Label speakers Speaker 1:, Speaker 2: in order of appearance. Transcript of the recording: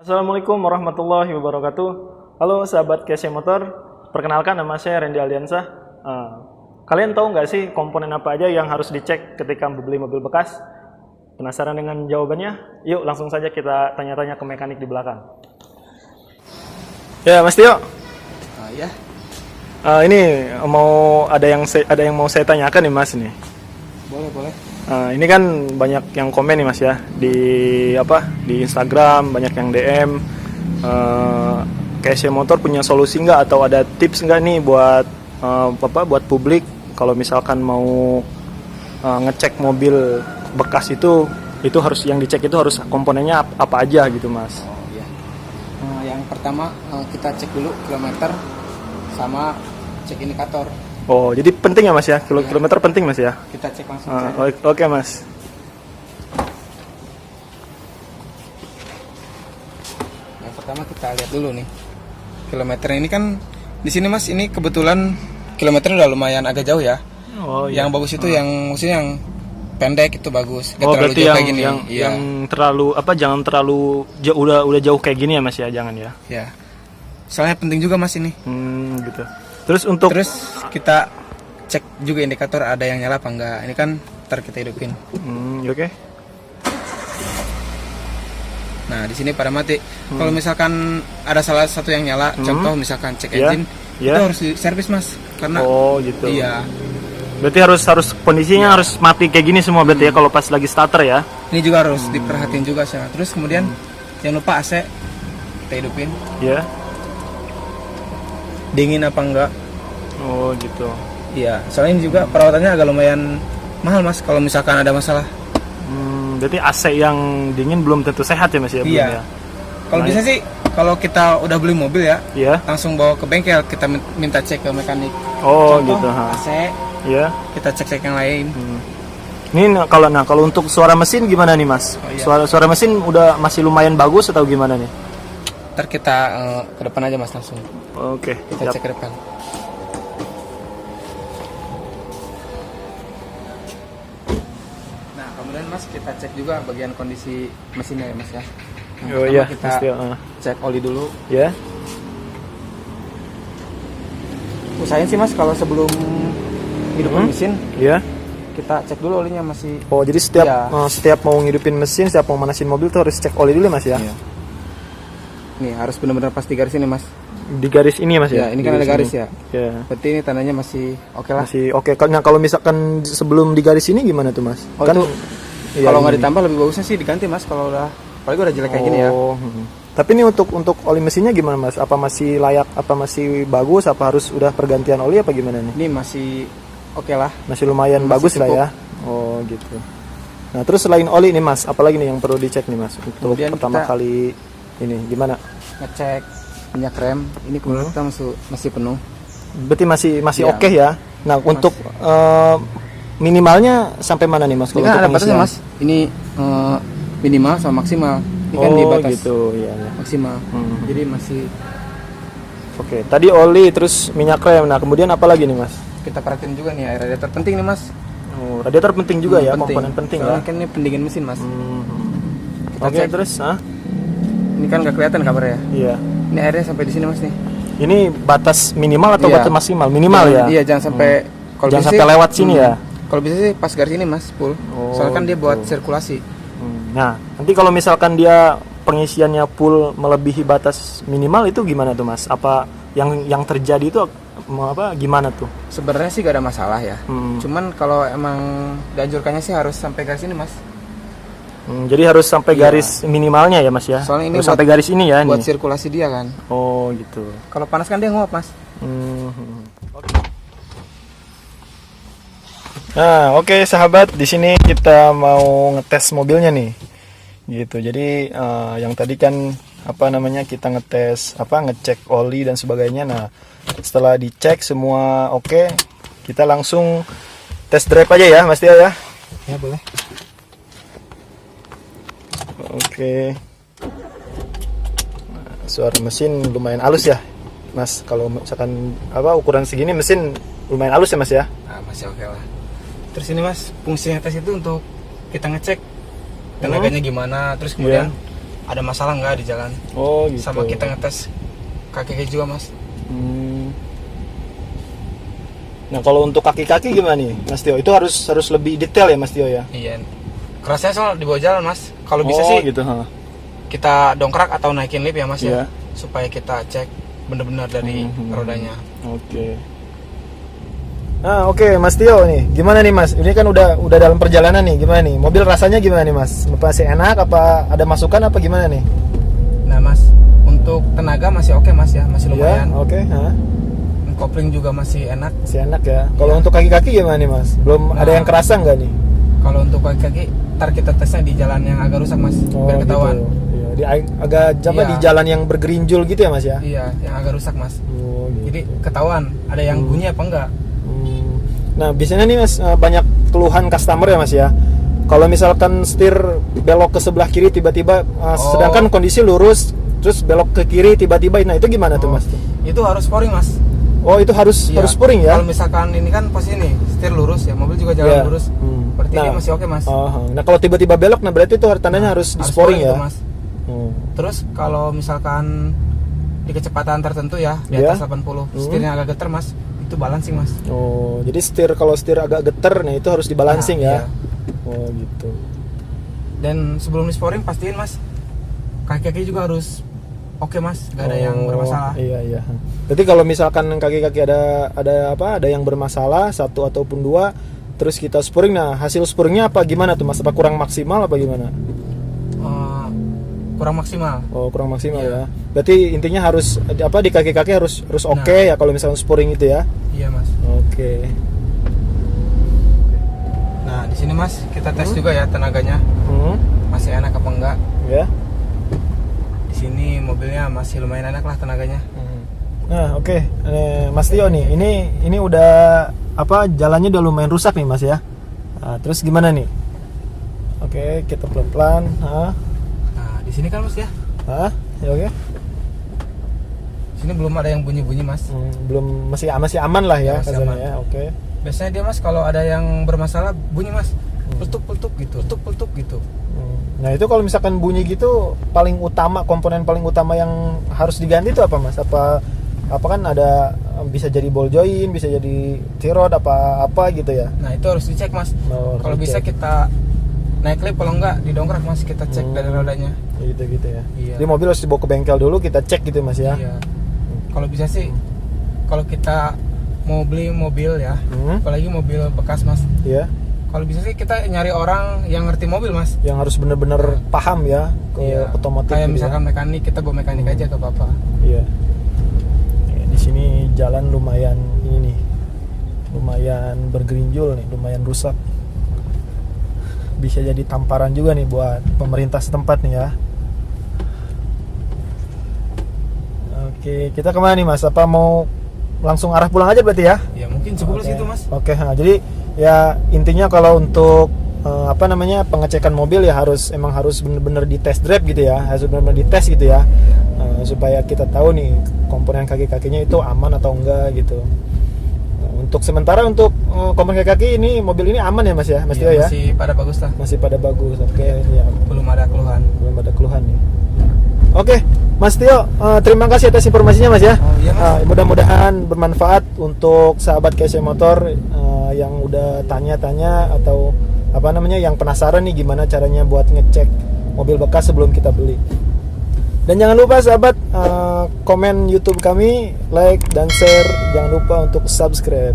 Speaker 1: Assalamualaikum warahmatullahi wabarakatuh. Halo sahabat KC Motor, perkenalkan nama saya Randy Aldiansyah. Kalian tahu nggak sih komponen apa aja yang harus dicek ketika membeli mobil bekas? Penasaran dengan jawabannya? Yuk langsung saja kita tanya-tanya ke mekanik di belakang. Ya Mas Tio.
Speaker 2: Ya.
Speaker 1: Ini ada yang mau saya tanyakan nih Mas nih.
Speaker 2: Boleh.
Speaker 1: Ini kan banyak yang komen nih Mas ya di Instagram, banyak yang DM. KC Motor punya solusi nggak atau ada tips nggak nih buat buat publik kalau misalkan mau ngecek mobil bekas itu harus yang dicek itu harus komponennya apa aja gitu Mas?
Speaker 2: Oh iya. Yang pertama kita cek dulu kilometer sama cek indikator.
Speaker 1: Oh, jadi penting ya Mas ya? Kilometer penting Mas ya?
Speaker 2: Kita cek langsung.
Speaker 1: Oke Mas.
Speaker 2: Yang pertama kita lihat dulu nih. Kilometer ini kan di sini Mas, ini kebetulan kilometernya udah lumayan agak jauh ya.
Speaker 1: Oh iya.
Speaker 2: Yang bagus itu maksudnya yang pendek itu bagus.
Speaker 1: Gak terlalu
Speaker 2: jauh kayak gini.
Speaker 1: Yang terlalu jangan terlalu jauh, udah jauh kayak gini ya Mas ya, jangan ya.
Speaker 2: Ya. Soalnya penting juga Mas ini.
Speaker 1: Gitu. Terus
Speaker 2: kita cek juga indikator ada yang nyala apa enggak. Ini kan ntar kita hidupin.
Speaker 1: Oke.
Speaker 2: Nah, di sini pada mati. Kalau misalkan ada salah satu yang nyala, contoh misalkan cek engine, itu harus diservis Mas. Karena
Speaker 1: gitu.
Speaker 2: Iya.
Speaker 1: Berarti harus kondisinya harus mati kayak gini semua berarti ya kalau pas lagi starter ya.
Speaker 2: Ini juga harus diperhatiin juga sih. Terus kemudian jangan lupa AC kita hidupin.
Speaker 1: Iya.
Speaker 2: Dingin apa enggak?
Speaker 1: Oh, gitu.
Speaker 2: Iya, soalnya ini juga perawatannya agak lumayan mahal Mas kalau misalkan ada masalah.
Speaker 1: Berarti AC yang dingin belum tentu sehat ya Mas ya?
Speaker 2: Iya.
Speaker 1: Ya?
Speaker 2: Kalau bisa sih, kalau kita udah beli mobil ya, langsung bawa ke bengkel, kita minta cek ke mekanik.
Speaker 1: Oh,
Speaker 2: contoh,
Speaker 1: gitu.
Speaker 2: AC, kita cek yang lain.
Speaker 1: Ini kalau untuk suara mesin gimana nih Mas?
Speaker 2: Oh, iya.
Speaker 1: Suara mesin udah masih lumayan bagus atau gimana nih?
Speaker 2: Ntar kita ke depan aja Mas langsung.
Speaker 1: Oke.
Speaker 2: Kita cek ke depan. Nah, kemudian Mas kita cek juga bagian kondisi mesinnya ya Mas ya. Kita cek oli dulu.
Speaker 1: Ya.
Speaker 2: Usahain sih Mas kalau sebelum hidupin mesin, kita cek dulu olinya masih.
Speaker 1: Oh, jadi setiap mau ngidupin mesin, setiap mau manasin mobil tuh harus cek oli dulu Mas ya?
Speaker 2: Iya. Nih harus benar-benar pas di garis ini Mas.
Speaker 1: Di garis ini Mas ya?
Speaker 2: Ya, ini kan ada garis ya.
Speaker 1: Ya.
Speaker 2: Berarti ini tandanya masih oke lah.
Speaker 1: Masih oke. Nah, kalau misalkan sebelum di garis ini gimana tuh Mas?
Speaker 2: Oh, kan kalau nggak ditambah lebih bagusnya sih diganti Mas kalau apalagi udah jelek kayak gini ya.
Speaker 1: Tapi ini untuk oli mesinnya gimana Mas? Apa masih layak? Apa masih bagus? Apa harus udah pergantian oli apa gimana nih?
Speaker 2: Ini masih oke lah.
Speaker 1: Masih lumayan bagus cukup lah ya. Oh gitu. Nah terus selain oli nih Mas, apalagi nih yang perlu dicek nih Mas? Untuk kemudian pertama kali ini gimana?
Speaker 2: Ngecek minyak rem. Ini kemudian kita masih penuh.
Speaker 1: Berarti masih oke ya. Nah untuk minimalnya sampai mana nih Mas?
Speaker 2: Ini kan ada batasnya Mas. Ini minimal sama maksimal. Ini kan di batas
Speaker 1: gitu, ya.
Speaker 2: Maksimal. Jadi masih
Speaker 1: oke. Tadi oli terus minyak rem. Nah kemudian apa lagi nih Mas?
Speaker 2: Kita perhatiin juga nih radiator penting nih Mas.
Speaker 1: Oh, radiator penting juga ya, komponen penting ya.
Speaker 2: Kan ini pendingin mesin Mas.
Speaker 1: Oke, terus
Speaker 2: ini kan nggak kelihatan kabarnya.
Speaker 1: Iya.
Speaker 2: Ini airnya sampai di sini Mas nih.
Speaker 1: Ini batas minimal atau batas maksimal? Minimal ya.
Speaker 2: Iya, jangan sampai
Speaker 1: jangan sampai lewat sini ya.
Speaker 2: Kalau bisa sih pas garis ini Mas, full. Soalnya kan dia buat sirkulasi.
Speaker 1: Nah, nanti kalau misalkan dia pengisiannya full melebihi batas minimal itu gimana tuh Mas? Apa yang terjadi itu gimana tuh?
Speaker 2: Sebenarnya sih gak ada masalah ya. Cuman kalau emang dianjurkannya sih harus sampai garis ini Mas.
Speaker 1: Jadi harus sampai garis minimalnya ya Mas ya.
Speaker 2: Soalnya ini
Speaker 1: sampai garis ini ya.
Speaker 2: Buat sirkulasi dia kan.
Speaker 1: Oh gitu.
Speaker 2: Kalau panas kan dia nguap Mas.
Speaker 1: Nah, oke sahabat, di sini kita mau ngetes mobilnya nih. Gitu. Jadi yang tadi kan kita ngecek oli dan sebagainya. Nah, setelah dicek semua oke, kita langsung test drive aja ya Mas Tia ya.
Speaker 2: Ya, boleh.
Speaker 1: Oke. Suara mesin lumayan halus ya Mas. Kalau misalkan ukuran segini mesin lumayan halus ya Mas ya.
Speaker 2: Nah, masih oke lah. Terus ini Mas, fungsinya tes itu untuk kita ngecek tenaganya gimana, terus kemudian ada masalah nggak di jalan.
Speaker 1: Oh gitu.
Speaker 2: Sama kita ngetes kaki-kaki juga mas.
Speaker 1: Nah kalau untuk kaki-kaki gimana nih Mas Tio? Itu harus lebih detail ya Mas Tio ya?
Speaker 2: Iya. Kerasnya soal di bawah jalan mas. Kalau bisa
Speaker 1: Oh
Speaker 2: sih
Speaker 1: gitu, ha.
Speaker 2: kita dongkrak atau naikin lift ya mas
Speaker 1: Iya.
Speaker 2: ya, supaya kita cek benar-benar dari rodanya.
Speaker 1: Oke. Nah oke Mas Tio nih, gimana nih Mas? Ini kan udah dalam perjalanan nih, gimana nih? Mobil rasanya gimana nih Mas? Masih enak apa ada masukan apa gimana nih?
Speaker 2: Nah mas, untuk tenaga masih oke mas ya, masih lumayan.
Speaker 1: Iya, oke. Ha.
Speaker 2: Kopling juga masih enak.
Speaker 1: Masih enak ya. Kalau untuk kaki-kaki gimana nih Mas? Belum ada yang kerasa nggak nih?
Speaker 2: Kalau untuk kaki-kaki, ntar kita tesnya di jalan yang agak rusak mas, biar ketahuan.
Speaker 1: Gitu. Iya, agak
Speaker 2: Iya.
Speaker 1: di jalan yang bergerinjul gitu ya Mas ya?
Speaker 2: Iya, yang agak rusak mas.
Speaker 1: Oh, gitu.
Speaker 2: Jadi ketahuan ada yang bunyi apa enggak.
Speaker 1: Nah biasanya nih Mas banyak keluhan customer ya Mas ya. Kalau misalkan setir belok ke sebelah kiri tiba-tiba sedangkan kondisi lurus terus belok ke kiri tiba-tiba, nah itu gimana tuh Mas?
Speaker 2: Itu harus sporing mas.
Speaker 1: Oh itu harus
Speaker 2: Iya.
Speaker 1: sporing ya?
Speaker 2: Kalau misalkan ini kan posisi nih setir lurus ya, mobil juga jalan
Speaker 1: Iya.
Speaker 2: lurus. Berarti
Speaker 1: Nah.
Speaker 2: dia masih oke mas.
Speaker 1: Nah kalau tiba-tiba belok, nah berarti itu tandanya harus di sporing ya?
Speaker 2: itu, mas. Terus kalau misalkan di kecepatan tertentu ya di
Speaker 1: Iya.
Speaker 2: atas 80, setirnya agak getar mas, itu balancing mas.
Speaker 1: Oh jadi kalau setir agak getar, nah itu harus dibalancing
Speaker 2: Nah,
Speaker 1: ya?
Speaker 2: iya.
Speaker 1: Oh gitu.
Speaker 2: Dan sebelum di sporing pastiin mas kaki-kaki juga harus oke mas, gak ada yang bermasalah.
Speaker 1: Iya. Berarti kalau misalkan kaki-kaki ada yang bermasalah, satu ataupun dua, terus kita sporing, nah hasil sporingnya apa gimana tuh Mas? Apa kurang maksimal apa gimana?
Speaker 2: Kurang maksimal.
Speaker 1: Oh kurang maksimal
Speaker 2: Iya.
Speaker 1: ya. Berarti intinya harus di kaki-kaki harus oke ya kalau misalkan sporing itu ya.
Speaker 2: Iya mas.
Speaker 1: Oke.
Speaker 2: Nah di sini mas kita tes juga ya tenaganya masih enak apa enggak.
Speaker 1: Ya.
Speaker 2: Di sini mobilnya masih lumayan enak lah tenaganya.
Speaker 1: Nah oke. Mas Tio nih, ini udah jalannya udah lumayan rusak nih Mas ya. Nah, terus gimana nih? Oke kita pelan-pelan.
Speaker 2: Nah di sini kan mas ya.
Speaker 1: Ya oke.
Speaker 2: Di sini belum ada yang bunyi-bunyi mas.
Speaker 1: Belum, masih aman lah ya
Speaker 2: Masih
Speaker 1: kasarnya
Speaker 2: aman.
Speaker 1: ya. Oke.
Speaker 2: Biasanya dia mas kalau ada yang bermasalah bunyi mas, peletuk gitu.
Speaker 1: Nah itu kalau misalkan bunyi gitu, komponen paling utama yang harus diganti itu apa Mas? Apa kan ada bisa jadi ball joint, bisa jadi tirod apa gitu ya?
Speaker 2: Nah itu harus dicek mas.
Speaker 1: Oh,
Speaker 2: Kalau
Speaker 1: harus
Speaker 2: bisa
Speaker 1: dicek.
Speaker 2: kita naik lift, kalau enggak didongkrak mas, kita cek dari rodanya.
Speaker 1: Gitu ya.
Speaker 2: Iya.
Speaker 1: Jadi mobil harus dibawa ke bengkel dulu, kita cek gitu Mas ya.
Speaker 2: Iya. Kalau bisa sih, kalau kita mau beli mobil ya, apalagi mobil bekas mas.
Speaker 1: Iya.
Speaker 2: Kalau bisa sih kita nyari orang yang ngerti mobil mas.
Speaker 1: Yang harus benar-benar paham ya ke otomotif.
Speaker 2: Kayak
Speaker 1: gitu
Speaker 2: misalkan mekanik, kita bawa mekanik aja ke bapak.
Speaker 1: Iya. Di sini jalan lumayan ini nih, lumayan bergerinjul nih, lumayan rusak. Bisa jadi tamparan juga nih buat pemerintah setempat nih ya. Oke, kita kemana nih Mas? Apa mau langsung arah pulang aja berarti ya?
Speaker 2: Ya mungkin cukup situ mas.
Speaker 1: Oke, jadi ya intinya kalau untuk pengecekan mobil ya emang harus bener-bener di test drive gitu ya, harus bener-bener dites gitu ya, supaya kita tahu nih komponen kaki-kakinya itu aman atau enggak gitu. Untuk sementara untuk komponen kaki ini mobil ini aman ya Mas ya, Mas Tio ya?
Speaker 2: Masih pada bagus lah.
Speaker 1: Masih pada bagus. Oke, ya.
Speaker 2: Belum ada keluhan.
Speaker 1: Belum ada keluhan nih. Oke, Mas Tio, terima kasih atas informasinya Mas ya.
Speaker 2: Iya, Mas.
Speaker 1: Mudah-mudahan bermanfaat untuk sahabat KSM Motor yang udah tanya-tanya atau yang penasaran nih gimana caranya buat ngecek mobil bekas sebelum kita beli. Dan jangan lupa sahabat komen YouTube kami, like dan share, jangan lupa untuk subscribe.